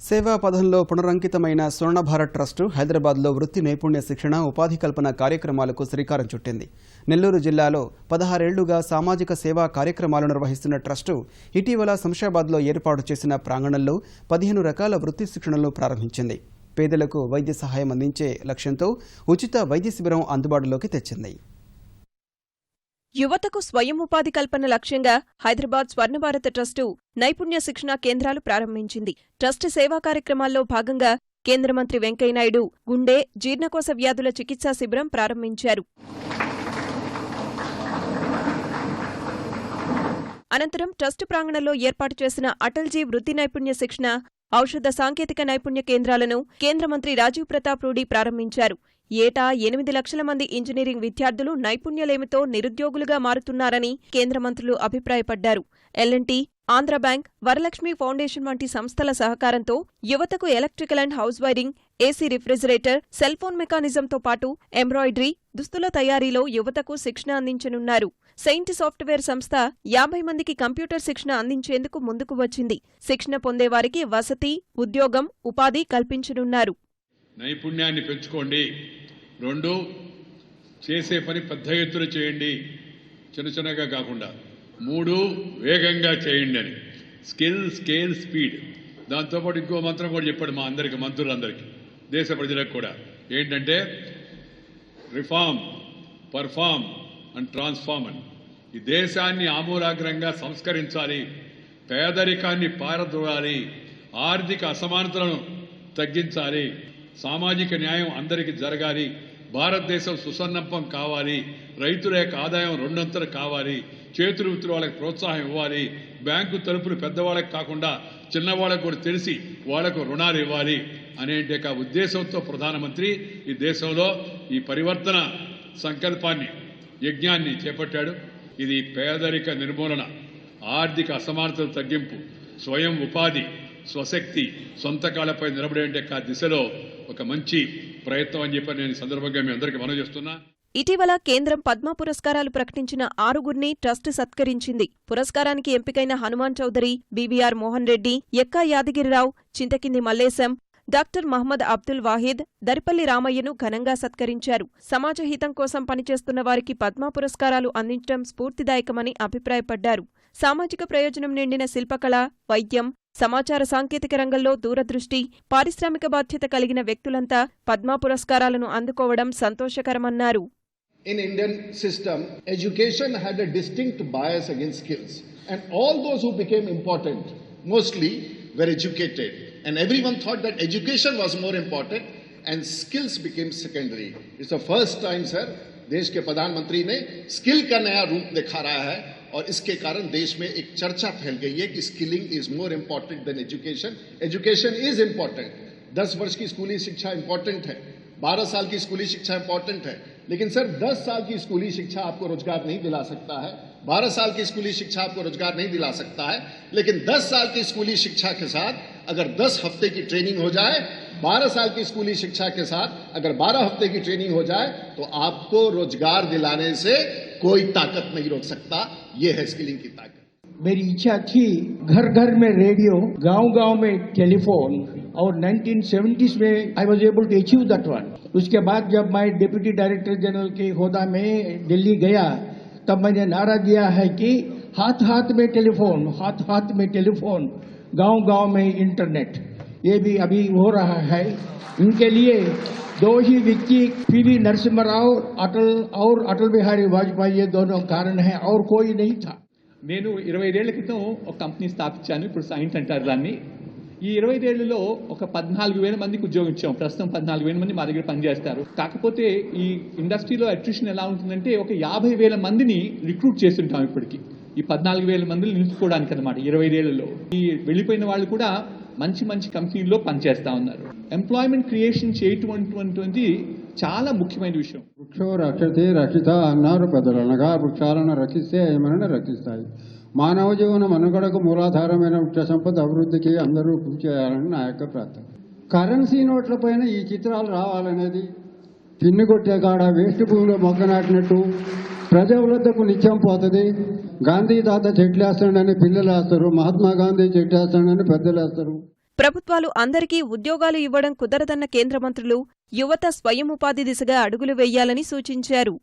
సేవా పథంలో పునరంకితమైన స్వర్ణ భారత్ ట్రస్టు హైదరాబాద్లో వృత్తి నైపుణ్య శిక్షణ ఉపాధి కల్పన కార్యక్రమాలకు శ్రీకారం చుట్టింది. నెల్లూరు జిల్లాలో 16 ఏళ్లుగా సామాజిక సేవా కార్యక్రమాలు నిర్వహిస్తున్న ట్రస్టు ఇటీవల శంషాబాద్లో ఏర్పాటు చేసిన ప్రాంగణంలో 15 రకాల వృత్తి శిక్షణలను ప్రారంభించింది. పేదలకు వైద్య సహాయం అందించే లక్ష్యంతో ఉచిత వైద్య శిబిరం అందుబాటులోకి తెచ్చింది. యువతకు స్వయం ఉపాధి కల్పన లక్ష్యంగా హైదరాబాద్ స్వర్ణభారత ట్రస్టు నైపుణ్య శిక్షణా కేంద్రాలు ప్రారంభించింది. ట్రస్ట్ సేవా కార్యక్రమాల్లో భాగంగా కేంద్ర మంత్రి వెంకయ్యనాయుడు గుండె, జీర్ణకోశ వ్యాధుల చికిత్సా శిబిరం ప్రారంభించారు. అనంతరం ట్రస్టు ప్రాంగణంలో ఏర్పాటు చేసిన అటల్జీ వృత్తి నైపుణ్య శిక్షణ, ఔషధ సాంకేతిక నైపుణ్య కేంద్రాలను కేంద్ర మంత్రి రాజీవ్ ప్రతాప్ రూడీ ప్రారంభించారు. ఏటా 8 లక్షల మంది ఇంజనీరింగ్ విద్యార్థులు నైపుణ్యలేమితో నిరుద్యోగులుగా మారుతున్నారని కేంద్ర మంత్రులు అభిప్రాయపడ్డారు. L and T, Andhra bank, Varalakshmi foundation వంటి సంస్థల సహకారంతో యువతకు electrical and house wiring, AC refrigerator, cell phone మెకానిజంతో పాటు ఎంబ్రాయిడరీ, దుస్తుల తయారీలో యువతకు శిక్షణ అందించనున్నారు. సెయింట్ సాఫ్ట్వేర్ సంస్థ 50 మందికి కంప్యూటర్ శిక్షణ అందించేందుకు ముందుకు వచ్చింది. శిక్షణ పొందేవారికి వసతి, ఉద్యోగం, ఉపాధి కల్పించనున్నారు. నైపుణ్యాన్ని పెంచుకోండి. 2, చేసే పని పెద్ద ఎత్తున చేయండి, చిన్న చిన్నగా కాకుండా. 3, వేగంగా చేయండి అని. Skill, scale, speed. దాంతోపాటు ఇంకో మంత్రం కూడా చెప్పాడు మా అందరికీ, మంత్రులందరికీ, దేశ ప్రజలకు కూడా. ఏంటంటే రిఫార్మ్, పర్ఫార్మ్ అండ్ ట్రాన్స్ఫార్మ్ అని. ఈ దేశాన్ని ఆమూలాగ్రంగా సంస్కరించాలి, పేదరికాన్ని పారద్రోలాలి, ఆర్థిక అసమానతలను తగ్గించాలి, సామాజిక న్యాయం అందరికీ జరగాలి, భారతదేశం సుసన్నపం కావాలి, రైతుల యొక్క ఆదాయం 2 అంతలు కావాలి, చేతులు వృత్తులు వాళ్ళకి ప్రోత్సాహం ఇవ్వాలి, బ్యాంకు తలుపులు పెద్దవాళ్ళకి కాకుండా చిన్నవాళ్ళకు కూడా తెలిసి వాళ్లకు రుణాలు ఇవ్వాలి అనే ఉద్దేశంతో ప్రధానమంత్రి ఈ దేశంలో ఈ పరివర్తన సంకల్పాన్ని, యజ్ఞాన్ని చేపట్టాడు. ఇది పేదరిక నిర్మూలన, ఆర్థిక అసమానతల తగ్గింపు, స్వయం ఉపాధి, స్వశక్తి, సొంత కాళ్లపై నిలబడే దిశలో ఒక మంచి ప్రయత్నం అని చెప్పి నేను సందర్భంగా మీ అందరికీ మనవి చేస్తున్నా. ఇటీవల కేంద్రం పద్మ పురస్కారాలు ప్రకటించిన 6గురిని ట్రస్ట్ సత్కరించింది. పురస్కారానికి ఎంపికైన హనుమాన్ చౌదరి, బీవీఆర్ మోహన్ రెడ్డి, ఎక్కా యాదగిరిరావు, చింతకింది మల్లేశం, డాక్టర్ మహ్మద్ అబ్దుల్ వాహిద్, దరిపల్లి రామయ్యను ఘనంగా సత్కరించారు. సమాజ హితం కోసం పనిచేస్తున్న వారికి పద్మ పురస్కారాలు అందించడం స్ఫూర్తిదాయకమని అభిప్రాయపడ్డారు. సామాజిక ప్రయోజనం నిండిన శిల్పకళ, వైద్యం, సమాచార సాంకేతిక రంగంలో దూరదృష్టి, పారిశ్రామిక బాధ్యత కలిగిన వ్యక్తులంతా పద్మ పురస్కారాలను అందుకోవడం సంతోషకరమన్నారు. In Indian system, education had a distinct bias against skills, and all those who became important mostly were educated, and everyone thought that education was more important and skills became secondary. It's the first time, sir, देश के प्रधानमंत्री ने skill का नया रूप दिखा रहा है और इसके कारण देश में एक चर्चा फैल गई है कि skilling is more important than education. Education is important. 10 वर्ष की स्कूली शिक्षा इम्पॉर्टेंट है, 12 साल की स्कूली शिक्षा इम्पॉर्टेंट है, लेकिन सर 10 साल की स्कूली शिक्षा आपको रोजगार नहीं दिला सकता है, 12 साल की स्कूली शिक्षा आपको रोजगार नहीं दिला सकता है, लेकिन 10 साल की स्कूली शिक्षा के साथ अगर 10 हफ्ते की ट्रेनिंग हो जाए, 12 साल की स्कूली शिक्षा के साथ अगर 12 हफ्ते की ट्रेनिंग हो जाए तो आपको रोजगार दिलाने से कोई ताकत नहीं रोक सकता. ये है स्किलिंग की ताकत. मेरी इच्छा थी घर घर में रेडियो, गांव गांव में टेलीफोन, और 1970s में I was able to achieve that one. उसके बाद जब मैं डिप्टी डायरेक्टर जनरल के होदा में दिल्ली गया तब मैंने नारा दिया है कि हाथ हाथ में टेलीफोन, हाथ हाथ में टेलीफोन, गांव गांव में इंटरनेट. ये भी अभी हो रहा है. इनके लिए 2 ही व्यक्ति, पीवी नरसिम्हा राव और अटल बिहारी वाजपेयी, ये दोनों कारण हैं, और कोई नहीं था. నేను 25 ఏళ్ల క్రితం ఒక కంపెనీ స్థాపించాను. ఇప్పుడు సైన్స్ అంటారు దాన్ని. ఈ 25 ఏళ్లలో ఒక 14,000 మందికి ఉద్యోగం ఇచ్చాం. ప్రస్తుతం 14,000 మంది మా దగ్గర పనిచేస్తారు. కాకపోతే ఈ ఇండస్ట్రీలో అట్రిషన్ ఎలా ఉంటుందంటే ఒక 50,000 మందిని రిక్రూట్ చేస్తుంటాం ఇప్పటికి. ఈ 14,000 మందిని నిలుపుకోవడానికి అనమాట 25 ఏళ్లలో. ఈ వెళ్ళిపోయిన వాళ్ళు కూడా మంచి మంచి కంపెనీల్లో పనిచేస్తా ఉన్నారు. ఎంప్లాయ్మెంట్ క్రియేషన్ చేయటువంటి చాలా ముఖ్యమైన విషయం. వృక్షో రక్షతే రక్షిత అన్నారు పెద్దలనగా, వృక్షాలను రక్షిస్తే ఏమైనా రక్షిస్తాయి. మానవ జీవన మనుగడకు మూలాధారమైన వృక్ష సంపద అభివృద్ధికి అందరూ కృషి చేయాలని నా యొక్క ప్రార్థన. కరెన్సీ నోట్ల పైన ఈ చిత్రాలు రావాలనేది, పిన్ని కొట్టే కాడ వేస్ట్ భూమిలో మొక్క నాటినట్టు ప్రజల వద్దకు నిత్యం పోతుంది. గాంధీ తాత చెట్లు వేస్తాడని పిల్లలు వేస్తారు, మహాత్మా గాంధీ చెట్లు వేస్తాడని పెద్దలు వేస్తారు. ప్రభుత్వాలు అందరికీ ఉద్యోగాలు ఇవ్వడం కుదరదన్న కేంద్ర మంత్రులు యువత స్వయం ఉపాధి దిశగా అడుగులు వేయాలని సూచించారు.